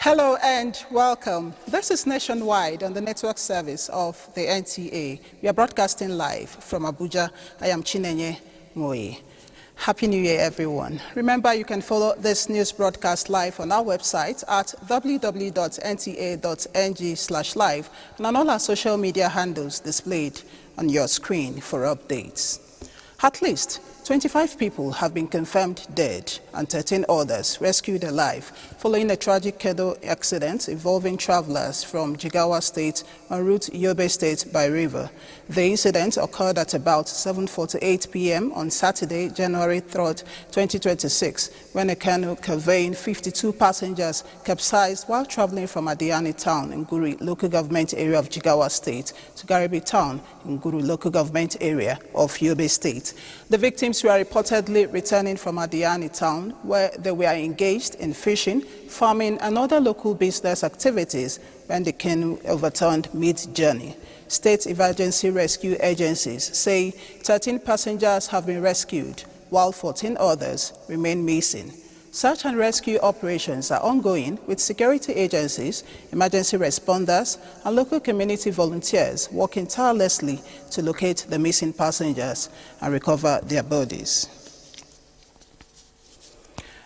Hello and welcome. This is Nationwide on the network service of the NTA. We are broadcasting live from Abuja. I am Chinenye Moye. Happy New Year, everyone. Remember, you can follow this news broadcast live on our website at www.nta.ng/live and on all our social media handles displayed on your screen for updates. At least 25 people have been confirmed dead and 13 others rescued alive following a tragic canoe accident involving travelers from Jigawa State en route Yobe State by river. The incident occurred at about 7:48 p.m. on Saturday, January 3rd, 2026, when a canoe conveying 52 passengers capsized while traveling from Adiani town in Guri local government area of Jigawa State to Garibi town in Guru local government area of Yobe State. The victims were reportedly returning from Adiani town, where they were engaged in fishing, farming, and other local business activities when the canoe overturned mid-journey. State emergency rescue agencies say 13 passengers have been rescued, while 14 others remain missing. Search and rescue operations are ongoing with security agencies, emergency responders, and local community volunteers working tirelessly to locate the missing passengers and recover their bodies.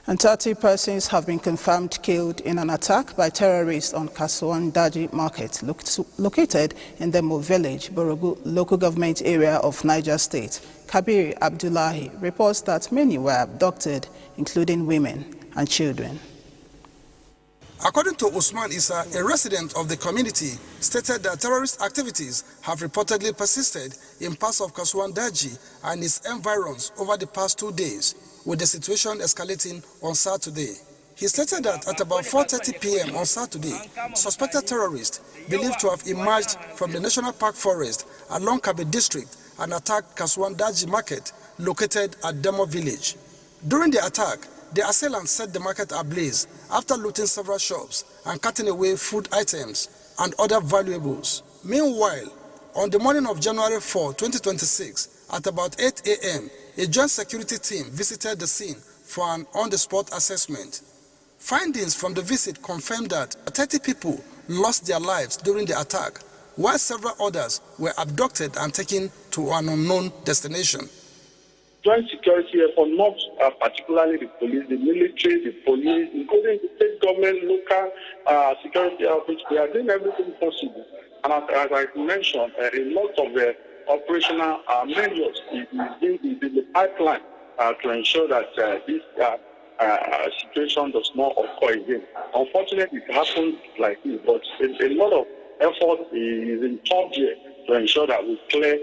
And 30 persons have been confirmed killed in an attack by terrorists on Kasuwan Daji Market, located in the Mo village, Borogu local government area of Niger State. Kabir Abdullahi reports that many were abducted, including women and children. According to Usman Issa, a resident of the community, stated that terrorist activities have reportedly persisted in parts of Kasuwan Daji and its environs over the past 2 days, with the situation escalating on Saturday. He stated that at about 4:30 p.m. on Saturday, suspected terrorists believed to have emerged from the National Park Forest along Kabe district and attacked Kasuwan Daji Market, located at Demo village. During the attack, the assailants set the market ablaze after looting several shops and cutting away food items and other valuables. Meanwhile, on the morning of January 4, 2026, at about 8 a.m., a joint security team visited the scene for an on-the-spot assessment. Findings from the visit confirmed that 30 people lost their lives during the attack, while several others were abducted and taken to an unknown destination. Joint security effort, not particularly the police, the military, the police, including the state government, local security outreach, they are doing everything possible. And as I mentioned, a lot of the operational measures is in the pipeline to ensure that this situation does not occur again. Unfortunately, it happens like this, but a lot of effort is in top gear to ensure that we clear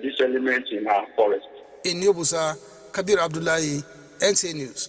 these elements in our forest. In Yobusa, Kabir Abdullahi, NTA News.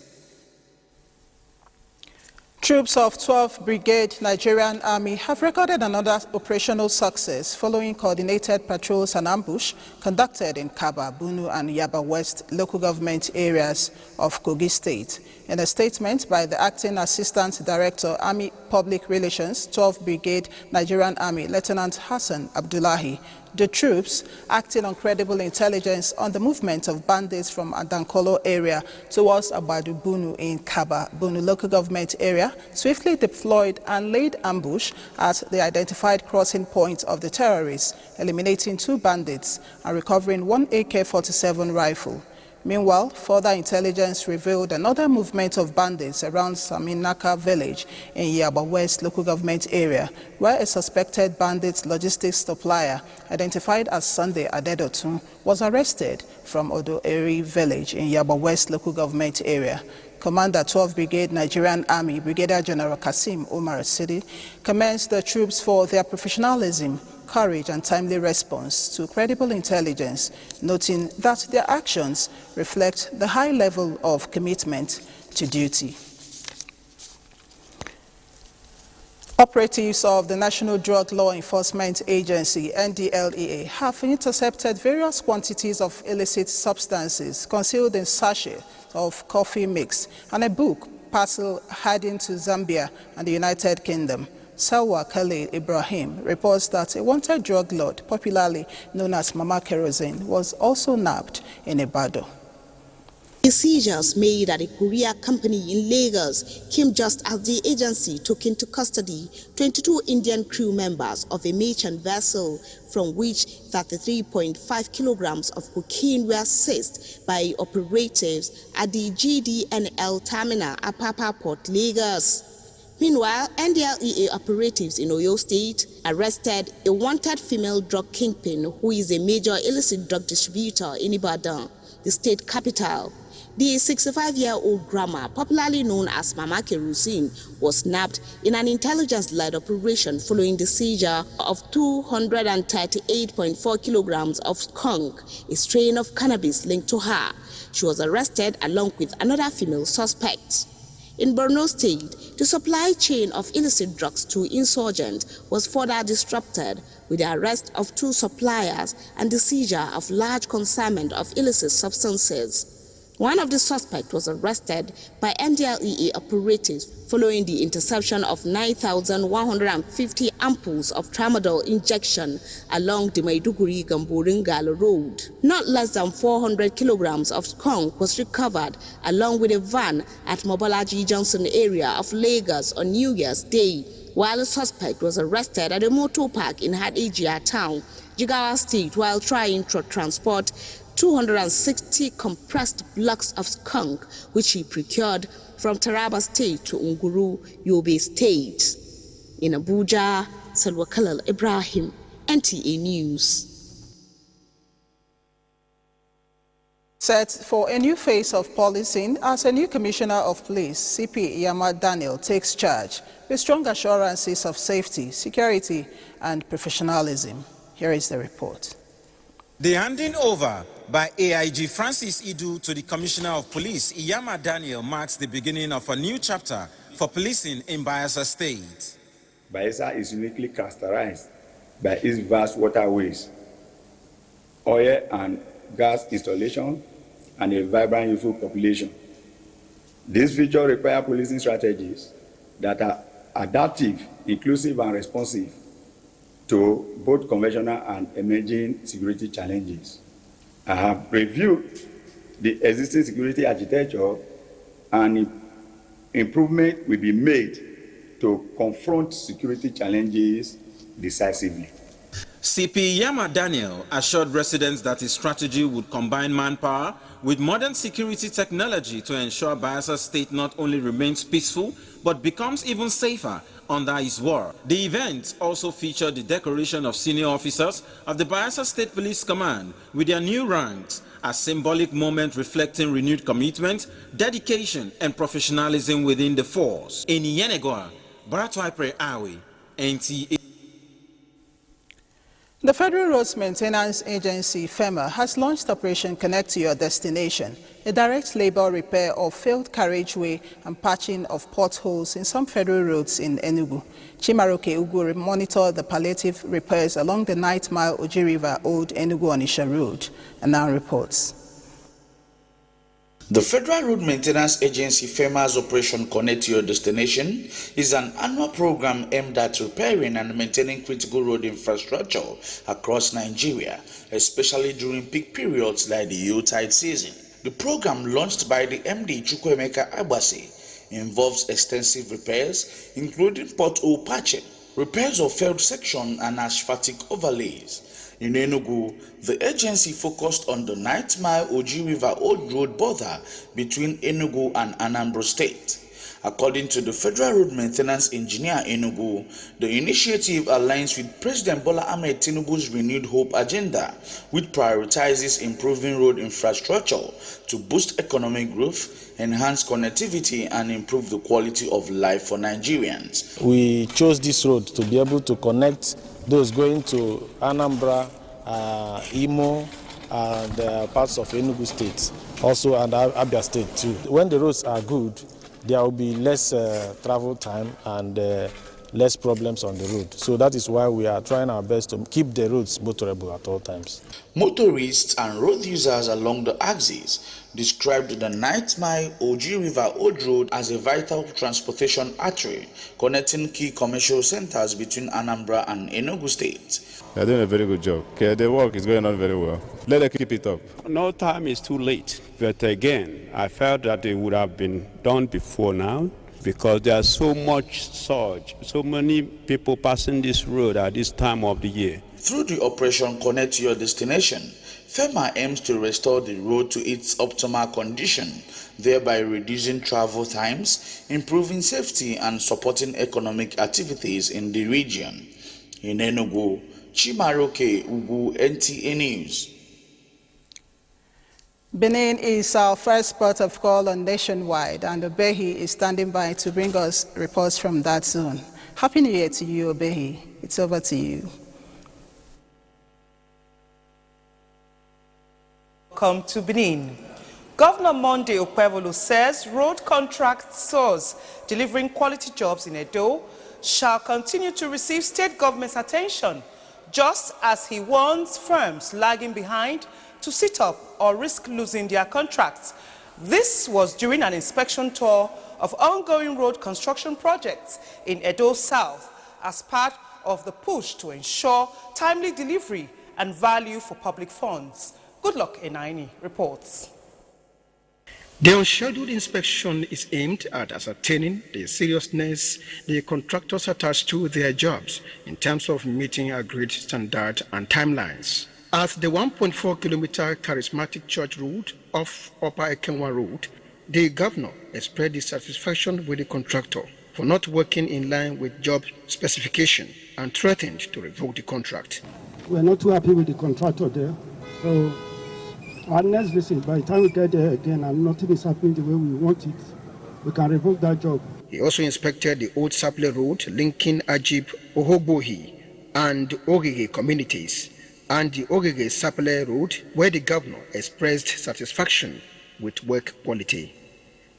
Troops of 12th Brigade Nigerian Army have recorded another operational success following coordinated patrols and ambush conducted in Kaba, Bunu, and Yaba West local government areas of Kogi State. In a statement by the Acting Assistant Director, Army Public Relations, 12th Brigade Nigerian Army, Lieutenant Hassan Abdullahi, the troops, acting on credible intelligence on the movement of bandits from Adankolo area towards Abadu Bunu in Kaba, Bunu local government area, swiftly deployed and laid ambush at the identified crossing point of the terrorists, eliminating 2 bandits and recovering 1 AK-47 rifle. Meanwhile, further intelligence revealed another movement of bandits around Saminaka village in Yaba West local government area, where a suspected bandit logistics supplier, identified as Sunday Adedotun, was arrested from Odo-Eri village in Yaba West local government area. Commander 12th Brigade Nigerian Army, Brigadier General Kasim Umar Sidi, commends the troops for their professionalism, courage and timely response to credible intelligence, noting that their actions reflect the high level of commitment to duty. Operatives of the National Drug Law Enforcement Agency, NDLEA, have intercepted various quantities of illicit substances concealed in sachets of coffee mix and a book parcel heading to Zambia and the United Kingdom. Salwa Khalil Ibrahim reports that a wanted drug lord, popularly known as Mama Kerosene, was also nabbed in Ibadan. The seizures made at a courier company in Lagos came just as the agency took into custody 22 Indian crew members of a merchant vessel, from which 33.5 kilograms of cocaine were seized by operatives at the GDNL terminal at Apapa Port, Lagos. Meanwhile, NDLEA operatives in Oyo State arrested a wanted female drug kingpin who is a major illicit drug distributor in Ibadan, the state capital. The 65-year-old grandma, popularly known as Mama Kerusin, was snapped in an intelligence-led operation following the seizure of 238.4 kilograms of skunk, a strain of cannabis linked to her. She was arrested along with another female suspect. In Borno State, the supply chain of illicit drugs to insurgents was further disrupted with the arrest of 2 suppliers and the seizure of large consignment of illicit substances. One of the suspects was arrested by NDLEA operatives following the interception of 9,150 ampoules of tramadol injection along the Maiduguri-Gamboringala road. Not less than 400 kilograms of skunk was recovered along with a van at Mobolaji Johnson area of Lagos on New Year's Day, while a suspect was arrested at a motor park in Hadejia town, Jigawa State, while trying to transport 260 compressed blocks of skunk, which he procured from Taraba State to Nguru, Yobe State. In Abuja, Salwa Khalil Ibrahim, NTA News. Set for a new phase of policing as a new Commissioner of Police, CP Yama Daniel, takes charge with strong assurances of safety, security, and professionalism. Here is the report. The handing over by AIG Francis Idu to the Commissioner of Police, Iyama Daniel, marks the beginning of a new chapter for policing in Bayelsa State. Bayelsa is uniquely characterized by its vast waterways, oil and gas installation, and a vibrant youthful population. These features require policing strategies that are adaptive, inclusive, and responsive to both conventional and emerging security challenges. I have reviewed the existing security architecture, and improvement will be made to confront security challenges decisively. CP Yama Daniel assured residents that his strategy would combine manpower with modern security technology to ensure Bayelsa State not only remains peaceful, but becomes even safer under his war. The event also featured the decoration of senior officers of the Bayelsa State Police Command with their new ranks, a symbolic moment reflecting renewed commitment, dedication, and professionalism within the force. In Yenegua, Baratwaipre Awe, NTA. The Federal Roads Maintenance Agency, FEMA, has launched Operation Connect to Your Destination, a direct labor repair of failed carriageway and patching of potholes in some federal roads in Enugu. Chimaroke Uguri monitored the palliative repairs along the 9th Mile Oji River Old Enugu-Onisha Road and now reports. The Federal Road Maintenance Agency, FEMA's Operation Connect to Your Destination, is an annual program aimed at repairing and maintaining critical road infrastructure across Nigeria, especially during peak periods like the Yuletide season. The program, launched by the MD Chukwuemeka Agbasi, involves extensive repairs, including pothole patching, repairs of failed section, and asphaltic overlays. In Enugu, the agency focused on the 9th Mile Oji River Old Road border between Enugu and Anambra State. According to the Federal Road Maintenance Engineer Enugu, the initiative aligns with President Bola Ahmed Tinubu's Renewed Hope agenda, which prioritizes improving road infrastructure to boost economic growth, enhance connectivity, and improve the quality of life for Nigerians. We chose this road to be able to connect those going to Anambra, Imo, and parts of Enugu State, also and Abia State too. When the roads are good, there will be less travel time and less problems on the road. So that is why we are trying our best to keep the roads motorable at all times. Motorists and road users along the axis described the 9th Mile Oji River Old Road as a vital transportation artery connecting key commercial centers between Anambra and Enugu states. They're doing a very good job. Okay, the work is going on very well. Let them keep it up. No time is too late, but again, I felt that it would have been done before now, because there's so much surge, so many people passing this road at this time of the year. Through the Operation Connect to Your Destination, FEMA aims to restore the road to its optimal condition, thereby reducing travel times, improving safety, and supporting economic activities in the region. In Enugu, Chimaroke Ugu, NTA News. Benin is our first port of call on Nationwide, and Obehi is standing by to bring us reports from that zone. Happy New Year to you, Obehi. It's over to you. Welcome to Benin. Governor Monday Okwevolu says road contract source delivering quality jobs in Edo shall continue to receive state government's attention, just as he warns firms lagging behind to sit up or risk losing their contracts. This was during an inspection tour of ongoing road construction projects in Edo South as part of the push to ensure timely delivery and value for public funds. Good Luck Enaini reports. The unscheduled inspection is aimed at ascertaining the seriousness the contractors attach to their jobs in terms of meeting agreed standards and timelines. At the 1.4-kilometer charismatic church road off Upper Ekenwa Road, the governor expressed dissatisfaction with the contractor for not working in line with job specification and threatened to revoke the contract. We're not too happy with the contractor there. So our next visit, by the time we get there again and nothing is happening the way we want it, we can revoke that job. He also inspected the Old Saple Road linking Ajib, Ohobohi, and Ogege communities, and the Ogege Saple Road, where the governor expressed satisfaction with work quality.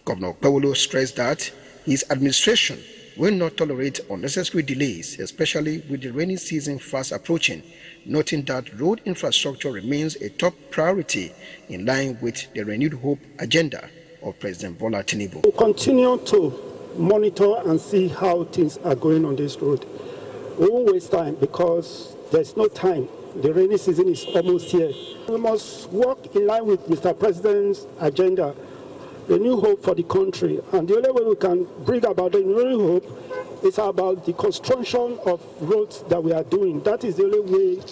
Governor Okwevolu stressed that his administration will not tolerate unnecessary delays, especially with the rainy season fast approaching, noting that road infrastructure remains a top priority in line with the renewed hope agenda of President Bola Tinubu. We'll continue to monitor and see how things are going on this road. We won't waste time because there's no time. The rainy season is almost here. We must work in line with Mr. President's agenda, the new hope for the country. And the only way we can bring about the new hope is about the construction of roads that we are doing. That is the only way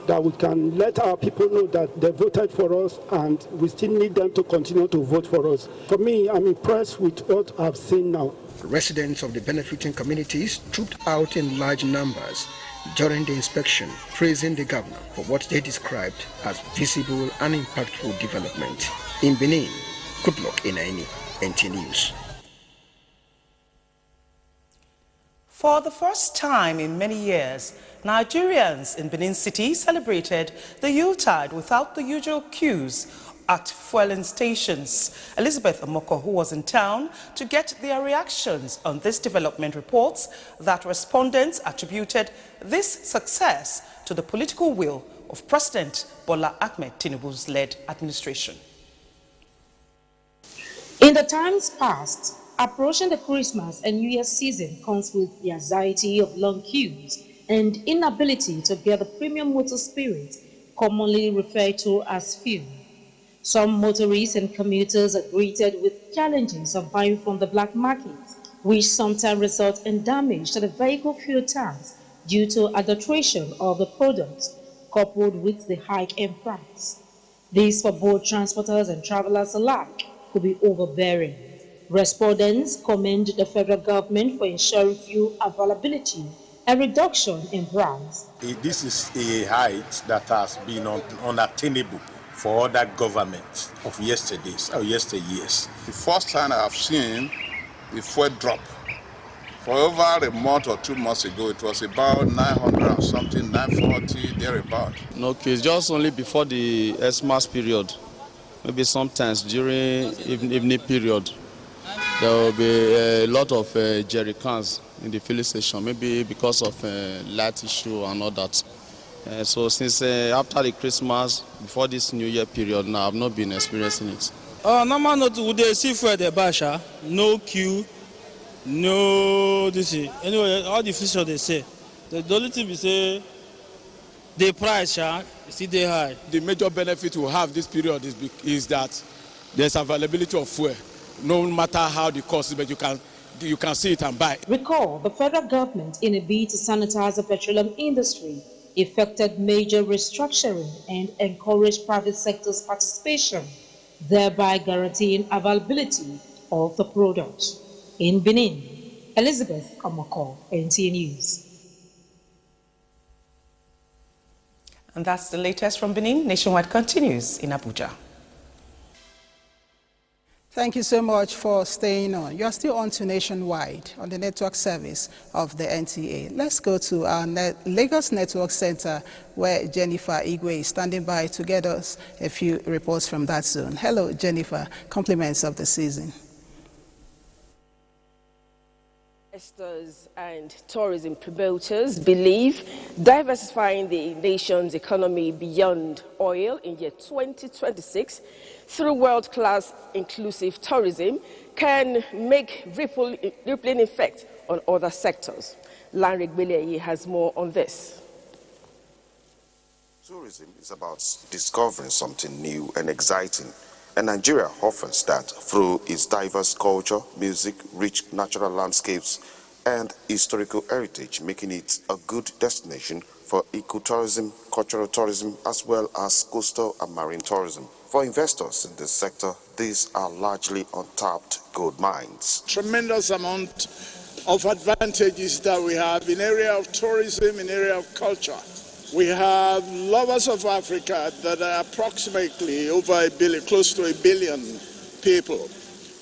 that we can let our people know that they voted for us and we still need them to continue to vote for us. For me, I'm impressed with what I've seen now. Residents of the benefiting communities trooped out in large numbers during the inspection, praising the governor for what they described as visible and impactful development. In Benin, Good Luck Enaini, NT News. For the first time in many years, Nigerians in Benin City celebrated the Yuletide without the usual queues at fueling stations. Elizabeth Omoko, who was in town to get their reactions on this development, reports that respondents attributed this success to the political will of President Bola Ahmed Tinubu's led administration. In the times past, approaching the Christmas and New Year season comes with the anxiety of long queues and inability to get the premium motor spirit, commonly referred to as fuel. Some motorists and commuters are greeted with challenges of buying from the black market, which sometimes result in damage to the vehicle fuel tanks due to adulteration of the products, coupled with the hike in price. This, for both transporters and travelers alike, could be overbearing. Respondents commend the federal government for ensuring fuel availability and reduction in price. This is a height that has been unattainable for other governments of yesterdays or yesteryears. The first time I have seen the fuel drop. For over a month or 2 months ago, it was about 900 and something, 940, thereabout. Okay, it's just only before the Xmas period, maybe sometimes during evening period. there will be a lot of jerry cans in the filling station, maybe because of light issue and all that. So since after the Christmas, before this New Year period now, I've not been experiencing it. Normal not would they see for the basha, no queue, no this. Anyway, all the fish they say. The only thing we say, the price see they high. The major benefit we have this period is that there's availability of fuel. No matter how the cost is, but you can see it and buy. Recall, the federal government, in a bid to sanitize the petroleum industry, effected major restructuring and encouraged private sector's participation, thereby guaranteeing availability of the product. In Benin, Elizabeth Omoko, NTA News. And that's the latest from Benin. Nationwide continues in Abuja. Thank you so much for staying on. You are still on to Nationwide on the network service of the NTA. Let's go to our Lagos Network Center, where Jennifer Igwe is standing by to get us a few reports from that zone. Hello, Jennifer. Compliments of the season. Investors and tourism promoters believe diversifying the nation's economy beyond oil in year 2026 through world-class inclusive tourism can make rippling effect on other sectors. Larry Gbeleyi has more on this. Tourism is about discovering something new and exciting, and Nigeria offers that through its diverse culture, music, rich natural landscapes, and historical heritage, making it a good destination for ecotourism, cultural tourism, as well as coastal and marine tourism. For investors in this sector, these are largely untapped gold mines. Tremendous amount of advantages that we have in area of tourism, in area of culture. We have lovers of Africa that are approximately over a billion, close to 1 billion people.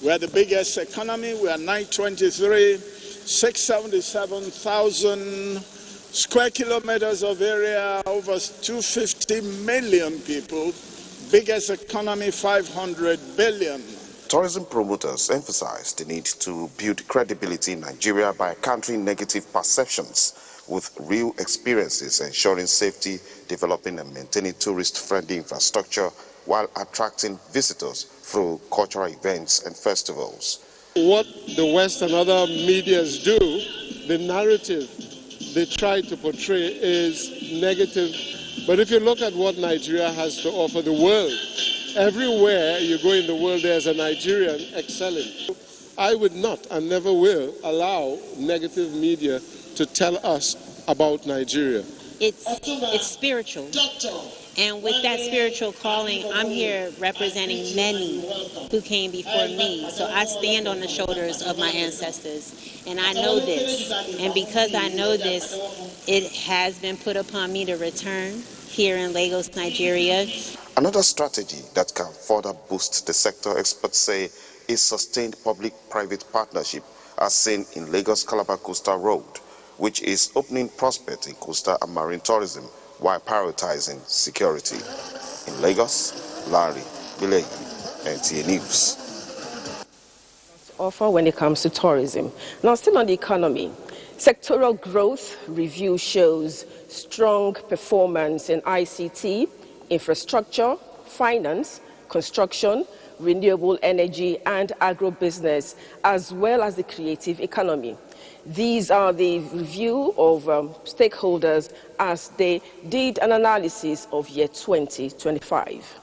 We are the biggest economy. We are 923, 677,000 square kilometers of area, over 250 million people. Biggest economy, 500 billion. Tourism promoters emphasize the need to build credibility in Nigeria by countering negative perceptions with real experiences, ensuring safety, developing and maintaining tourist-friendly infrastructure while attracting visitors through cultural events and festivals. What the West and other medias do, the narrative they try to portray is negative. But if you look at what Nigeria has to offer the world, everywhere you go in the world, there's a Nigerian excelling. I would not and never will allow negative media to tell us about Nigeria. It's spiritual. And with that spiritual calling, I'm here representing many who came before me. So I stand on the shoulders of my ancestors. And I know this. And because I know this, it has been put upon me to return here in Lagos, Nigeria. Another strategy that can further boost the sector, experts say, is sustained public-private partnership, as seen in Lagos-Calabar Coastal Road, which is opening prospects in coastal and marine tourism while prioritizing security. In Lagos, Larry Gbeleyi, NTA News. Offer when it comes to tourism. Now, still on the economy, sectoral growth review shows strong performance in ICT, infrastructure, finance, construction, renewable energy, and agribusiness, as well as the creative economy. These are the review of stakeholders as they did an analysis of year 2025.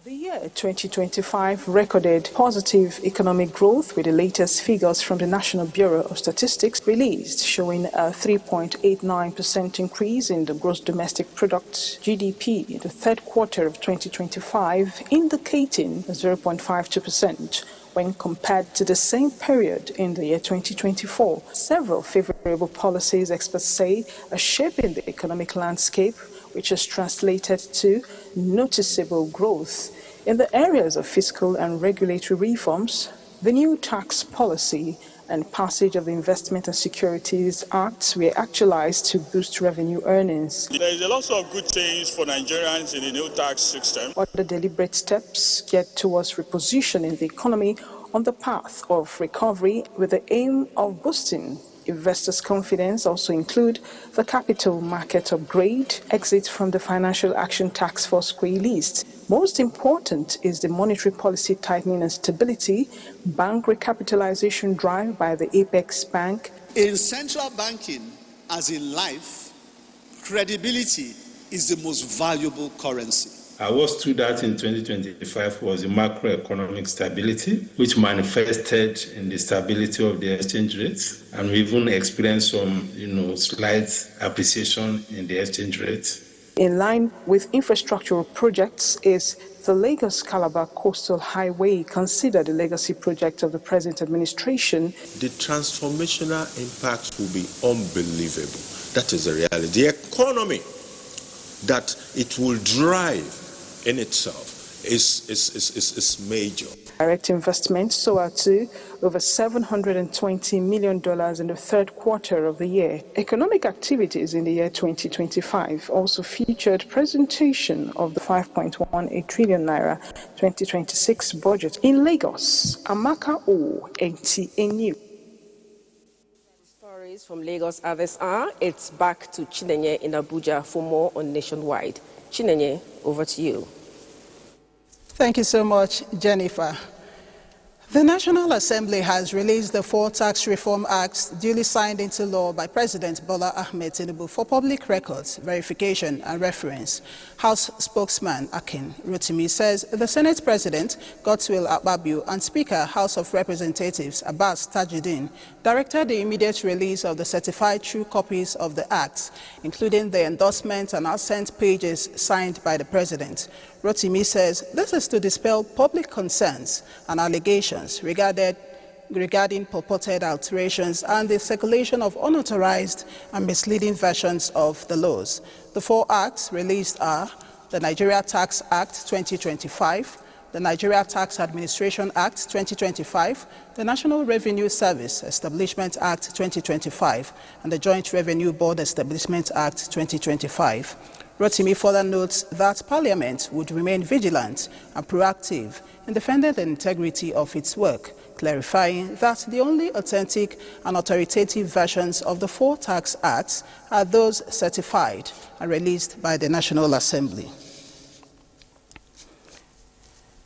The year 2025 recorded positive economic growth, with the latest figures from the National Bureau of Statistics released, showing a 3.89% increase in the gross domestic product (GDP) in the third quarter of 2025, indicating 0.52% when compared to the same period in the year 2024. Several favorable policies, experts say, are shaping the economic landscape, which has translated to noticeable growth in the areas of fiscal and regulatory reforms, The new tax policy and passage of the Investment and Securities Act were actualized to boost revenue earnings. There is a lot of good things for Nigerians in the new tax system. Other deliberate steps get towards repositioning the economy on the path of recovery with the aim of boosting investors' confidence also include the capital market upgrade, exit from the Financial Action Task Force grey list. Most important is the monetary policy tightening and stability, bank recapitalization drive by the Apex Bank. In central banking, as in life, credibility is the most valuable currency. What stood out in 2025 was the macroeconomic stability, which manifested in the stability of the exchange rates, and we even experienced some, slight appreciation in the exchange rates. In line with infrastructural projects is the Lagos-Calabar Coastal Highway, considered a legacy project of the present administration. The transformational impact will be unbelievable. That is the reality. The economy that it will drive in itself is major. Direct investment soared to over $720 million in the third quarter of the year. Economic activities in the year 2025 also featured presentation of the 5.18 trillion naira 2026 budget in Lagos. Amaka O, NTA News. Stories from Lagos at this hour. It's back to Chinenye in Abuja for more on Nationwide. Chinenye, over to you. Thank you so much, Jennifer. The National Assembly has released the 4 tax reform acts duly signed into law by President Bola Ahmed Tinubu for public records, verification and reference. House spokesman Akin Rotimi says the Senate President, Godswill Akpabio, and Speaker, House of Representatives Abbas Tajuddin, directed the immediate release of the certified true copies of the acts, including the endorsement and assent pages signed by the President. Rotimi says this is to dispel public concerns and allegations regarding purported alterations and the circulation of unauthorized and misleading versions of the laws. The 4 acts released are the Nigeria Tax Act 2025, the Nigeria Tax Administration Act 2025, the National Revenue Service Establishment Act 2025, and the Joint Revenue Board Establishment Act 2025. Rotimi further notes that Parliament would remain vigilant and proactive in defending the integrity of its work, clarifying that the only authentic and authoritative versions of the 4 tax acts are those certified and released by the National Assembly.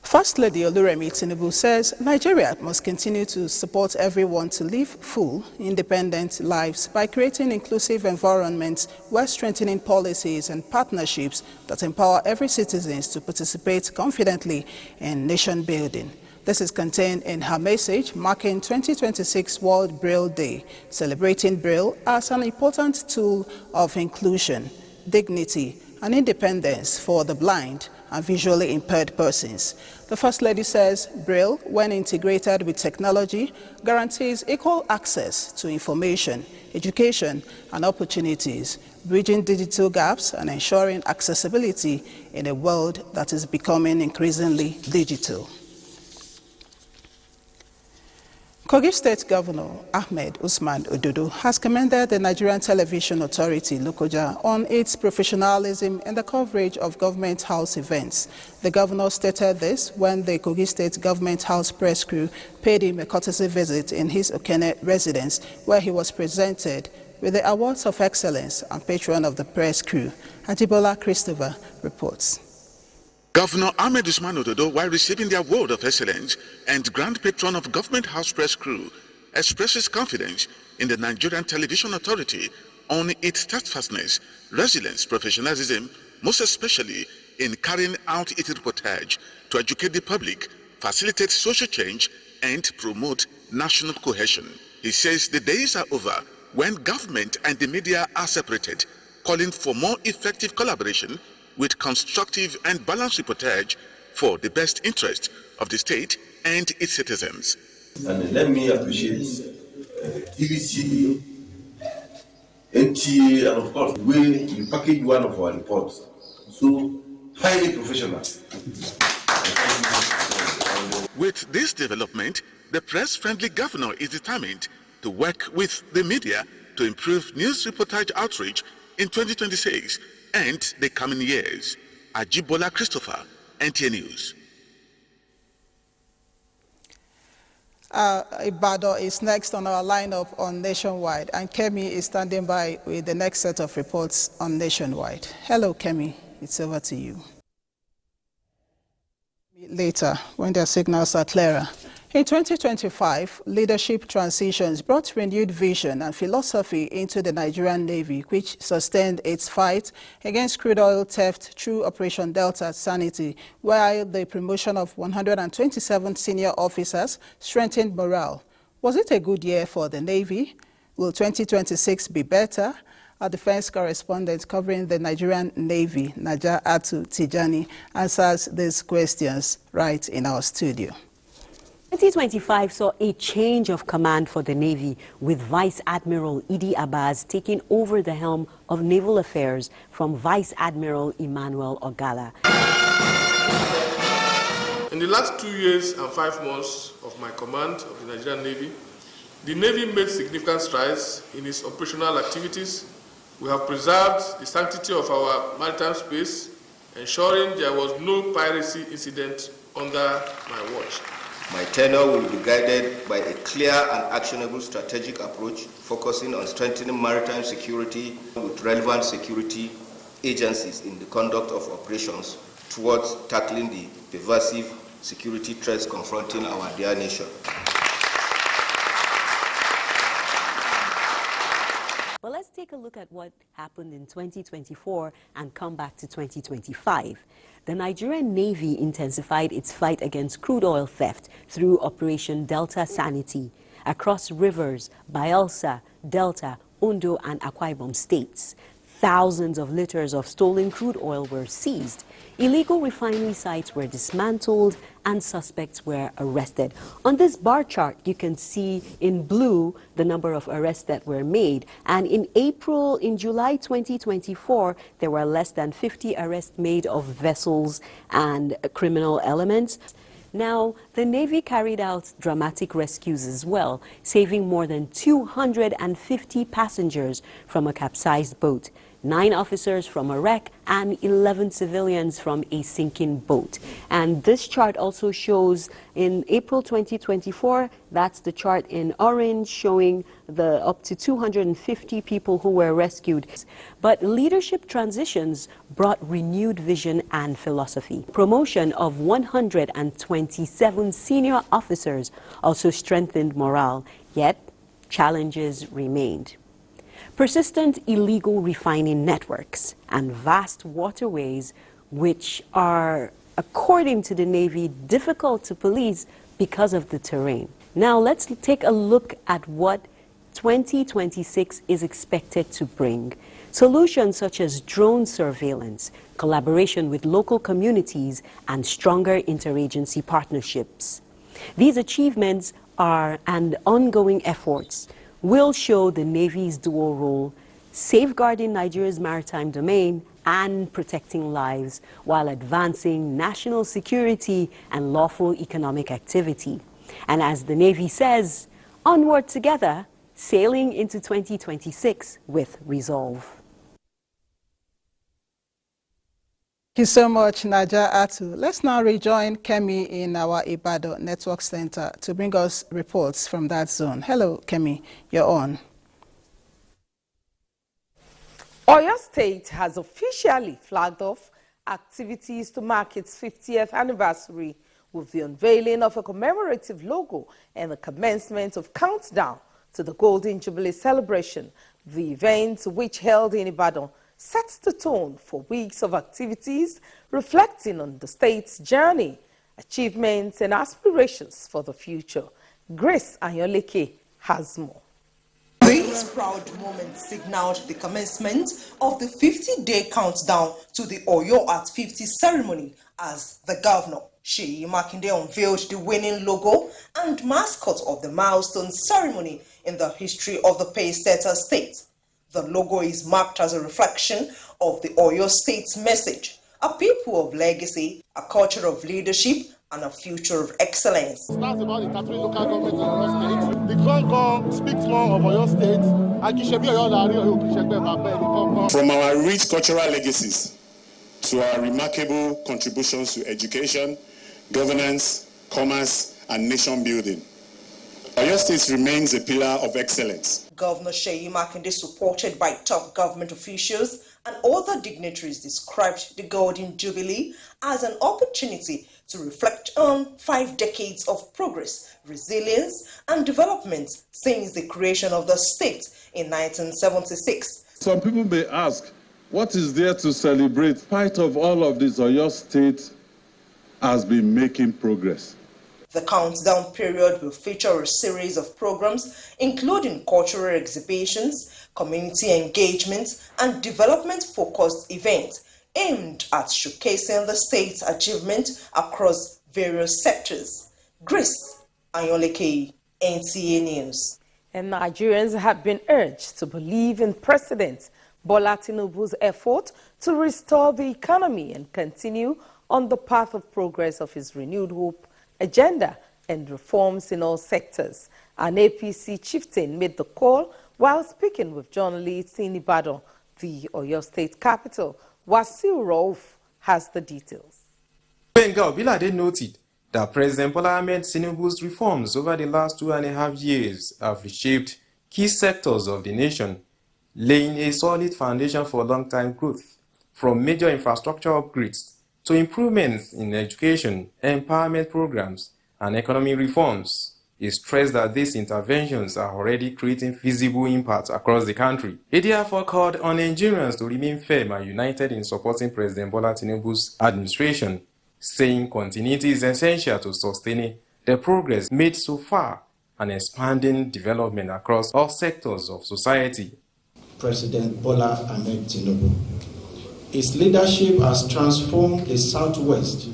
First Lady Oluremi Tinubu says Nigeria must continue to support everyone to live full, independent lives by creating inclusive environments while strengthening policies and partnerships that empower every citizen to participate confidently in nation building. This is contained in her message marking 2026 World Braille Day, celebrating Braille as an important tool of inclusion, dignity, and independence for the blind and visually impaired persons. The First Lady says Braille, when integrated with technology, guarantees equal access to information, education, and opportunities, bridging digital gaps and ensuring accessibility in a world that is becoming increasingly digital. Kogi State Governor Ahmed Usman Ododo has commended the Nigerian Television Authority, Lokoja, on its professionalism in the coverage of government house events. The governor stated this when the Kogi State Government House press crew paid him a courtesy visit in his Okene residence, where he was presented with the Awards of Excellence and Patron of the Press Crew. Ajibola Christopher reports. Governor Ahmed Usman Ododo, while receiving the Award of Excellence and Grand Patron of Government House Press Crew, expresses confidence in the Nigerian Television Authority on its steadfastness, resilience, professionalism, most especially in carrying out its reportage to educate the public, facilitate social change, and promote national cohesion. He says the days are over when government and the media are separated, calling for more effective collaboration with constructive and balanced reportage for the best interest of the state and its citizens. And let me appreciate TVC, NTA, and of course, the way you package one of our reports. So highly professional. With this development, the press-friendly governor is determined to work with the media to improve news reportage outreach in 2026 and the coming years. Ajibola Christopher, NTA News. Ibadan is next on our lineup on Nationwide, and Kemi is standing by with the next set of reports on Nationwide. Hello, Kemi. It's over to you. Later, when their signals are clearer. In 2025, leadership transitions brought renewed vision and philosophy into the Nigerian Navy, which sustained its fight against crude oil theft through Operation Delta Sanity, while the promotion of 127 senior officers strengthened morale. Was it a good year for the Navy? Will 2026 be better? Our defense correspondent covering the Nigerian Navy, Naja Atu Tijani, answers these questions right in our studio. 2025 saw a change of command for the Navy, with Vice Admiral Idi Abbas taking over the helm of naval affairs from Vice Admiral Emmanuel Ogala. In the last 2 years and 5 months of my command of the Nigerian Navy, the Navy made significant strides in its operational activities. We have preserved the sanctity of our maritime space, ensuring there was no piracy incident under my watch. My tenure will be guided by a clear and actionable strategic approach, focusing on strengthening maritime security with relevant security agencies in the conduct of operations towards tackling the pervasive security threats confronting our dear nation. But let's take a look at what happened in 2024 and come back to 2025. The Nigerian Navy intensified its fight against crude oil theft through Operation Delta Sanity across rivers, Bayelsa, Delta, Ondo, and Akwa Ibom states. Thousands of liters of stolen crude oil were seized. Illegal refinery sites were dismantled and suspects were arrested. On this bar chart, you can see in blue the number of arrests that were made. And in July 2024, there were less than 50 arrests made of vessels and criminal elements. Now, the Navy carried out dramatic rescues as well, saving more than 250 passengers from a capsized boat, 9 officers from a wreck, and 11 civilians from a sinking boat. And this chart also shows in April 2024, that's the chart in orange showing the up to 250 people who were rescued. But leadership transitions brought renewed vision and philosophy. Promotion of 127 senior officers also strengthened morale, yet challenges remained. Persistent illegal refining networks and vast waterways, which are, according to the Navy, difficult to police because of the terrain. Now let's take a look at what 2026 is expected to bring. Solutions such as drone surveillance, collaboration with local communities, and stronger interagency partnerships. These achievements and ongoing efforts will show the Navy's dual role, safeguarding Nigeria's maritime domain and protecting lives while advancing national security and lawful economic activity. And as the Navy says, onward together, sailing into 2026 with resolve. Thank you so much, Naja Atu. Let's now rejoin Kemi in our Ibadan Network Center to bring us reports from that zone. Hello, Kemi, you're on. Oyo State has officially flagged off activities to mark its 50th anniversary with the unveiling of a commemorative logo and the commencement of countdown to the Golden Jubilee celebration. The event, which held in Ibadan, sets the tone for weeks of activities reflecting on the state's journey, achievements, and aspirations for the future. Grace Ayoleke has more. These proud moments signaled the commencement of the 50-day countdown to the Oyo at 50 ceremony as the governor, Seyi Makinde, unveiled the winning logo and mascot of the milestone ceremony in the history of the Paysetter state. The logo is marked as a reflection of the Oyo State's message, a people of legacy, a culture of leadership, and a future of excellence. That's about the 33 local governments in Oyo State. The Gong speaks more of Oyo State. From our rich cultural legacies to our remarkable contributions to education, governance, commerce, and nation building, Oyo State remains a pillar of excellence. Governor Seyi Makinde, supported by top government officials and other dignitaries, described the Golden Jubilee as an opportunity to reflect on 5 decades of progress, resilience, and development since the creation of the state in 1976. Some people may ask, what is there to celebrate? In spite of all of this, Oyo State has been making progress. The countdown period will feature a series of programs, including cultural exhibitions, community engagement, and development-focused events aimed at showcasing the state's achievement across various sectors. Grace Ayoleke, NTA News. And Nigerians have been urged to believe in President Bola Tinubu's effort to restore the economy and continue on the path of progress of his renewed hope agenda and reforms in all sectors. An APC chieftain made the call while speaking with journalists in Ibadan, the Oyo State capital. Wasiu Rauf has the details. Benga Obilade noted that President Bola Ahmed Tinubu's reforms over the last 2.5 years have reshaped key sectors of the nation, laying a solid foundation for long-term growth, from major infrastructure upgrades to improvements in education, empowerment programs, and economic reforms. He stressed that these interventions are already creating visible impact across the country. He therefore called on Nigerians to remain firm and united in supporting President Bola Tinubu's administration, saying continuity is essential to sustaining the progress made so far and expanding development across all sectors of society. President Bola Ahmed Tinubu. His leadership has transformed the Southwest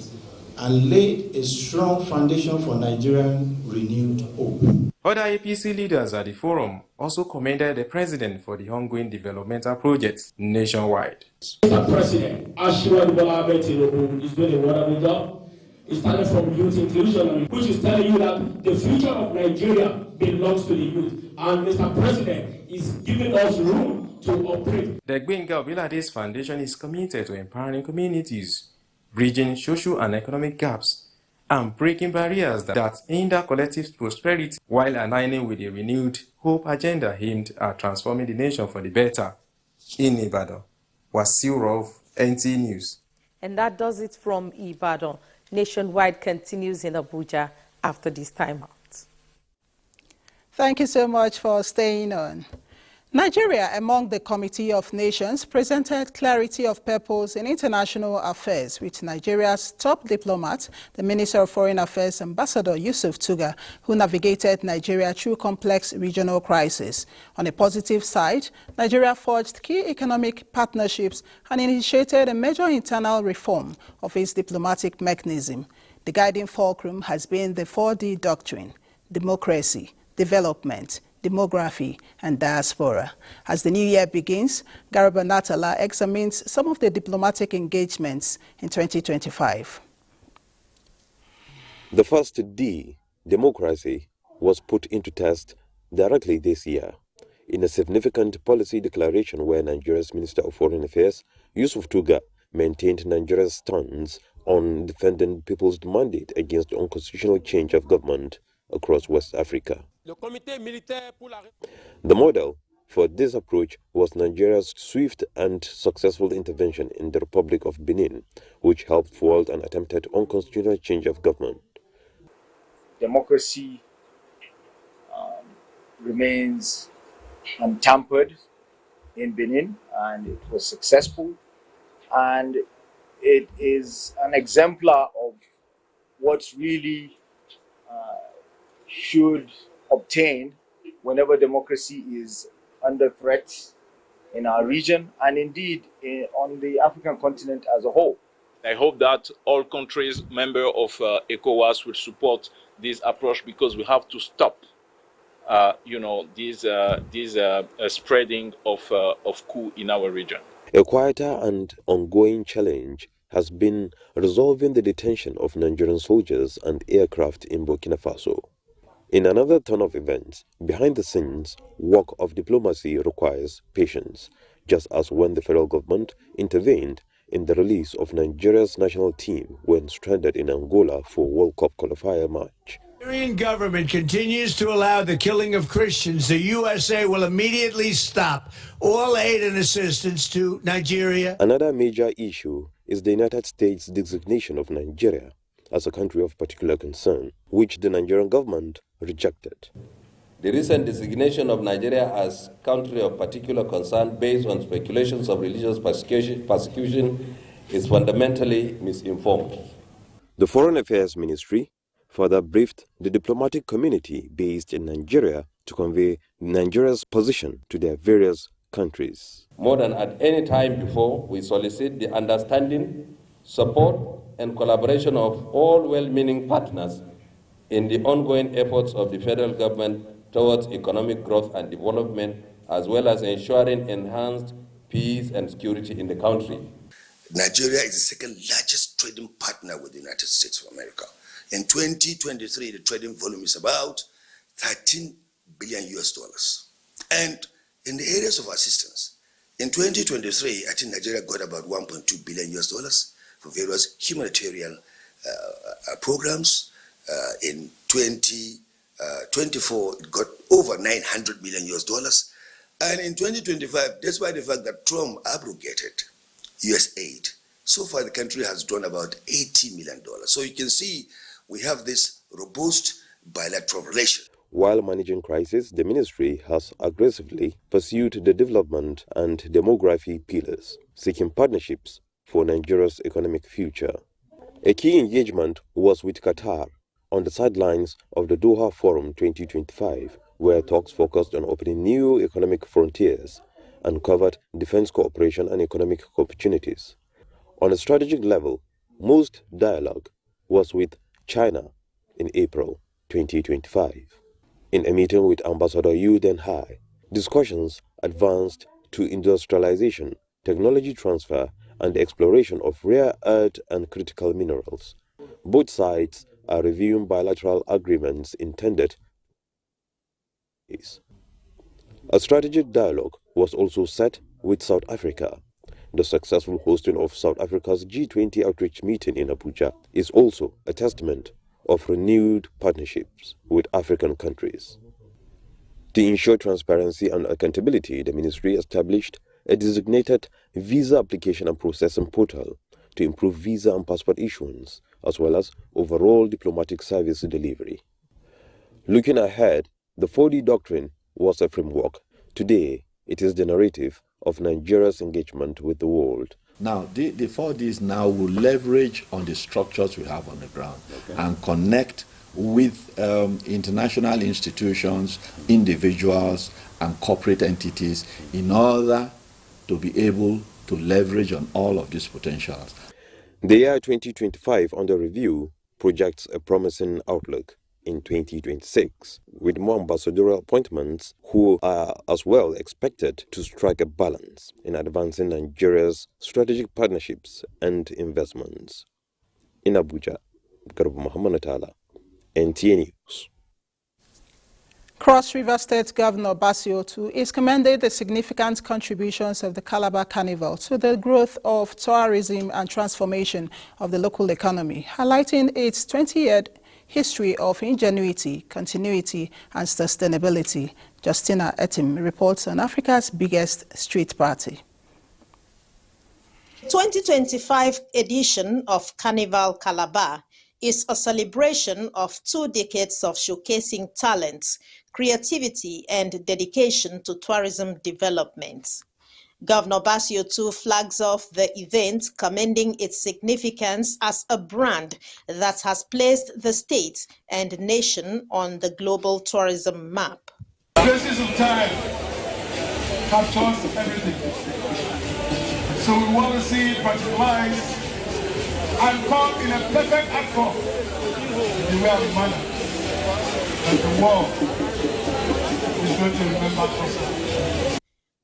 and laid a strong foundation for Nigerian renewed hope. Other APC leaders at the forum also commended the president for the ongoing developmental projects nationwide. Mr. President, Ashwad Bola Ahmed Tinubu is doing a wonderful job. It started from youth inclusion, which is telling you that the future of Nigeria belongs to the youth. And Mr. President is giving us room to operate. The Gbenga Obilade's foundation is committed to empowering communities, bridging social and economic gaps, and breaking barriers that hinder collective prosperity while aligning with a renewed hope agenda aimed at transforming the nation for the better. In Ibadan, Wasiu Rauf, NT News. And that does it from Ibadan. Nationwide continues in Abuja after this time out. Thank you so much for staying on. Nigeria, among the Committee of Nations, presented clarity of purpose in international affairs with Nigeria's top diplomat, the Minister of Foreign Affairs, Ambassador Yusuf Tuga, who navigated Nigeria through complex regional crises. On a positive side, Nigeria forged key economic partnerships and initiated a major internal reform of its diplomatic mechanism. The guiding fulcrum has been the 4D doctrine: democracy, development, demography, and diaspora. As the new year begins, Garba Natala examines some of the diplomatic engagements in 2025. The first D, democracy, was put into test directly this year in a significant policy declaration where Nigeria's Minister of Foreign Affairs, Yusuf Tuga, maintained Nigeria's stance on defending people's mandate against unconstitutional change of government across West Africa. The model for this approach was Nigeria's swift and successful intervention in the Republic of Benin, which helped thwart an attempted unconstitutional change of government. Democracy remains untampered in Benin, and it was successful, and it is an exemplar of what's really should obtain whenever democracy is under threat in our region and indeed on the African continent as a whole. I hope that all countries members of ECOWAS will support this approach, because we have to stop, this spreading of coup in our region. A quieter and ongoing challenge has been resolving the detention of Nigerian soldiers and aircraft in Burkina Faso. In another turn of events, behind the scenes, work of diplomacy requires patience, just as when the federal government intervened in the release of Nigeria's national team when stranded in Angola for World Cup qualifier match. The Nigerian government continues to allow the killing of Christians. The USA will immediately stop all aid and assistance to Nigeria. Another major issue is the United States' designation of Nigeria as a country of particular concern, which the Nigerian government rejected. The recent designation of Nigeria as country of particular concern based on speculations of religious persecution is fundamentally misinformed. The Foreign Affairs Ministry further briefed the diplomatic community based in Nigeria to convey Nigeria's position to their various countries. More than at any time before, we solicit the understanding, support, and collaboration of all well-meaning partners in the ongoing efforts of the federal government towards economic growth and development, as well as ensuring enhanced peace and security in the country. Nigeria is the second largest trading partner with the United States of America. In 2023, the trading volume is about $13 billion. And in the areas of assistance, in 2023, I think Nigeria got about $1.2 billion for various humanitarian programs. In 2024, it got over $900 million. And in 2025, despite the fact that Trump abrogated US aid, so far the country has drawn about $80 million. So you can see we have this robust bilateral relation. While managing crisis, the ministry has aggressively pursued the development and demography pillars, seeking partnerships for Nigeria's economic future. A key engagement was with Qatar on the sidelines of the Doha Forum 2025, where talks focused on opening new economic frontiers and covered defense cooperation and economic opportunities. On a strategic level, most dialogue was with China in April 2025. In a meeting with Ambassador Yu Denhai, discussions advanced to industrialization, technology transfer, and the exploration of rare earth and critical minerals. Both sides are reviewing bilateral agreements intended. A strategic dialogue was also set with South Africa. The successful hosting of South Africa's G20 outreach meeting in Abuja is also a testament of renewed partnerships with African countries. To ensure transparency and accountability, the ministry established a designated visa application and processing portal to improve visa and passport issuance, as well as overall diplomatic service delivery. Looking ahead, the 4D Doctrine was a framework. Today, it is the narrative of Nigeria's engagement with the world. Now, the 4Ds now will leverage on the structures we have on the ground and connect with international institutions, individuals, and corporate entities in order to be able to leverage on all of these potentials. The year 2025 under review projects a promising outlook in 2026, with more ambassadorial appointments who are as well expected to strike a balance in advancing Nigeria's strategic partnerships and investments. In Abuja, Garba Muhammad Atala, NTA News. Cross River State Governor Basio Otu is commended the significant contributions of the Calabar Carnival to the growth of tourism and transformation of the local economy, highlighting its 20-year history of ingenuity, continuity, and sustainability. Justina Etim reports on Africa's biggest street party. 2025 edition of Carnival Calabar is a celebration of 2 decades of showcasing talent, creativity, and dedication to tourism development. Governor Basio Otu flags off the event, commending its significance as a brand that has placed the state and nation on the global tourism map. Places of time captures everything. So we want to see it materialize and come in a perfect accord in the way of manner that the world is going to remember us.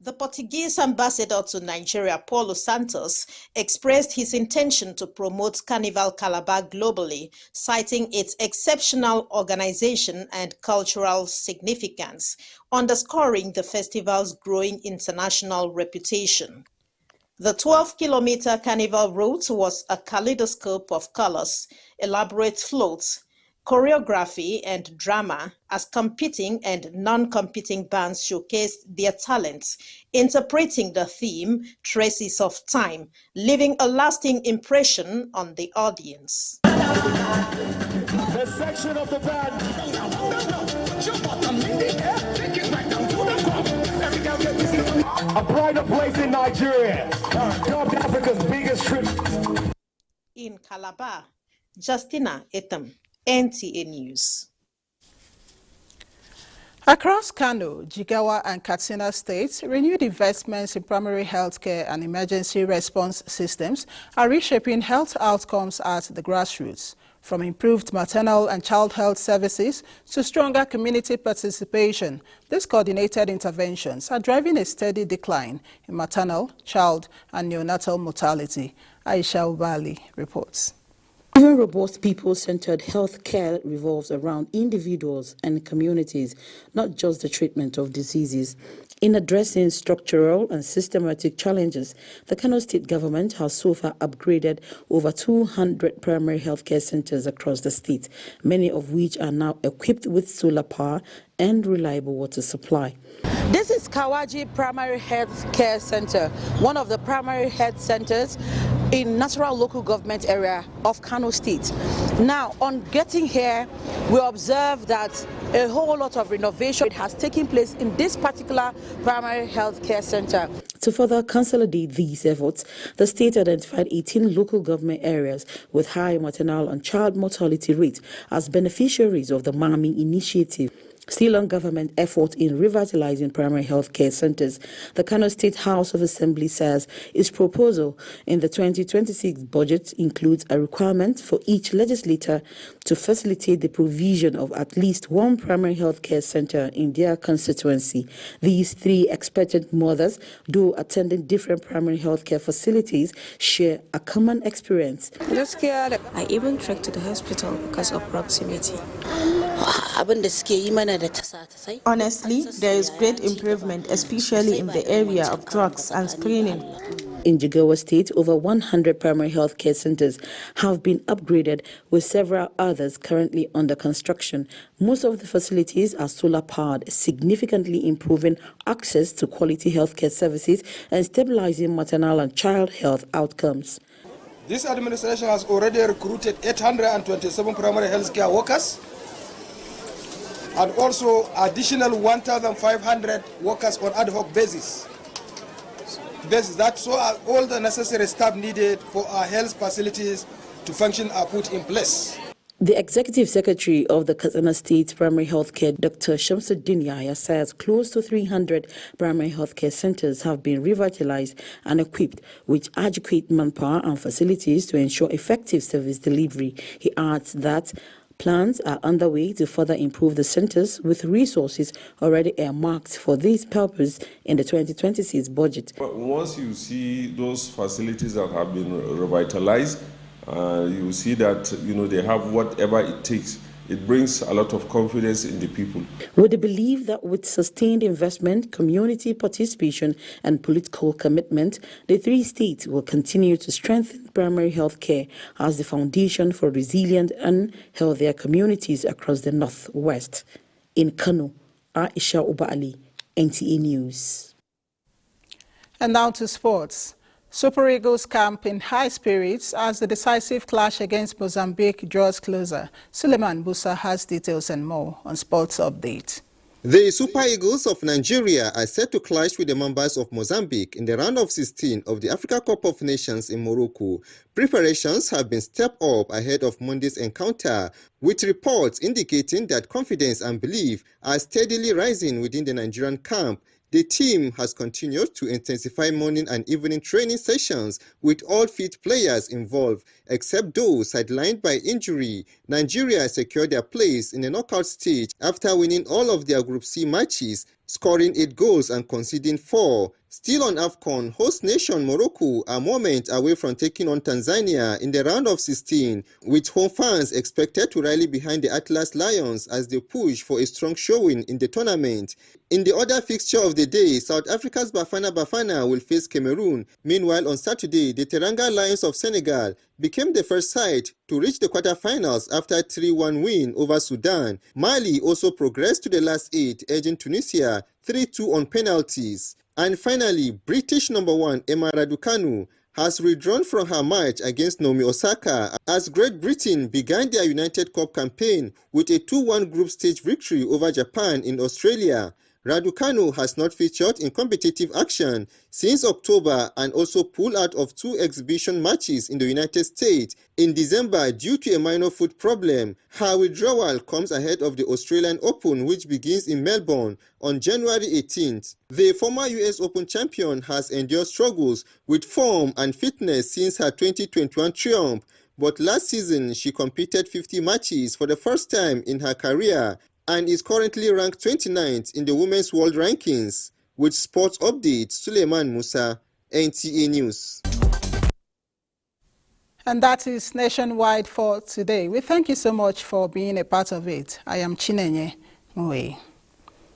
The Portuguese ambassador to Nigeria, Paulo Santos, expressed his intention to promote Carnival Calabar globally, citing its exceptional organization and cultural significance, underscoring the festival's growing international reputation. The 12-kilometer carnival route was a kaleidoscope of colors, elaborate floats, choreography, and drama as competing and non-competing bands showcased their talents, interpreting the theme Traces of Time, leaving a lasting impression on the audience. The section of the band. A brighter place in Nigeria, dubbed Africa's biggest trip. In Calabar, Justina Etam, NTA News. Across Kano, Jigawa and Katsina states, renewed investments in primary healthcare and emergency response systems are reshaping health outcomes at the grassroots. From improved maternal and child health services to stronger community participation, these coordinated interventions are driving a steady decline in maternal, child, and neonatal mortality. Aisha Ubali reports. Even robust people-centered health care revolves around individuals and communities, not just the treatment of diseases. In addressing structural and systematic challenges, the Kano State government has so far upgraded over 200 primary healthcare centers across the state, many of which are now equipped with solar power and reliable water supply. This is Kawaji Primary Health Care Center, one of the primary health centers in Nasarawa local government area of Kano State. Now, on getting here, we observe that a whole lot of renovation has taken place in this particular primary health care center. To further consolidate these efforts, the state identified 18 local government areas with high maternal and child mortality rates as beneficiaries of the MAMI initiative. Still on government effort in revitalizing primary health care centers, the Kano State House of Assembly says its proposal in the 2026 budget includes a requirement for each legislator to facilitate the provision of at least one primary health care center in their constituency. These three expectant mothers, though attending different primary health care facilities, share a common experience. I even trekked to the hospital because of proximity. Honestly, there is great improvement, especially in the area of drugs and screening. In Jigawa State, over 100 primary health care centers have been upgraded, with several others currently under construction. Most of the facilities are solar-powered, significantly improving access to quality healthcare services and stabilizing maternal and child health outcomes. This administration has already recruited 827 primary health care workers and also additional 1,500 workers on ad hoc basis. That's all the necessary staff needed for our health facilities to function are put in place. The Executive Secretary of the Katsina State Primary Healthcare, Dr. Shamsuddin Yahya, says close to 300 primary healthcare centers have been revitalized and equipped with adequate manpower and facilities to ensure effective service delivery. He adds that plans are underway to further improve the centers, with resources already earmarked for this purpose in the 2026 budget. But once you see those facilities that have been revitalized, you see that they have whatever it takes. It brings a lot of confidence in the people. With the belief that with sustained investment, community participation, and political commitment, the three states will continue to strengthen primary health care as the foundation for resilient and healthier communities across the Northwest. In Kano, Aisha Ubali, NTA News. And now to sports. Super Eagles camp in high spirits as the decisive clash against Mozambique draws closer. Suleiman Busa has details and more on Sports Update. The Super Eagles of Nigeria are set to clash with the members of Mozambique in the round of 16 of the Africa Cup of Nations in Morocco. Preparations have been stepped up ahead of Monday's encounter, with reports indicating that confidence and belief are steadily rising within the Nigerian camp. The team has continued to intensify morning and evening training sessions with all fit players involved, except those sidelined by injury. Nigeria secured their place in the knockout stage after winning all of their Group C matches. scoring 8 goals and conceding 4. Still on AFCON, host nation Morocco are moments away from taking on Tanzania in the round of 16, with home fans expected to rally behind the Atlas Lions as they push for a strong showing in the tournament. In the other fixture of the day, South Africa's Bafana Bafana will face Cameroon. Meanwhile, on Saturday, the Teranga Lions of Senegal became the first side to reach the quarterfinals after a 3-1 win over Sudan. Mali also progressed to the last 8, edging Tunisia 3-2 on penalties. And finally, British number 1 Emma Raducanu has withdrawn from her match against Naomi Osaka as Great Britain began their United Cup campaign with a 2-1 group stage victory over Japan in Australia. Raducanu has not featured in competitive action since October and also pulled out of 2 exhibition matches in the United States in December due to a minor foot problem. Her withdrawal comes ahead of the Australian Open, which begins in Melbourne on January 18th. The former US Open champion has endured struggles with form and fitness since her 2021 triumph, but last season she competed 50 matches for the first time in her career and is currently ranked 29th in the Women's World Rankings. With sports updates, Suleiman Musa, NTA News. And that is Nationwide for today. We thank you so much for being a part of it. I am Chinenye Mwe.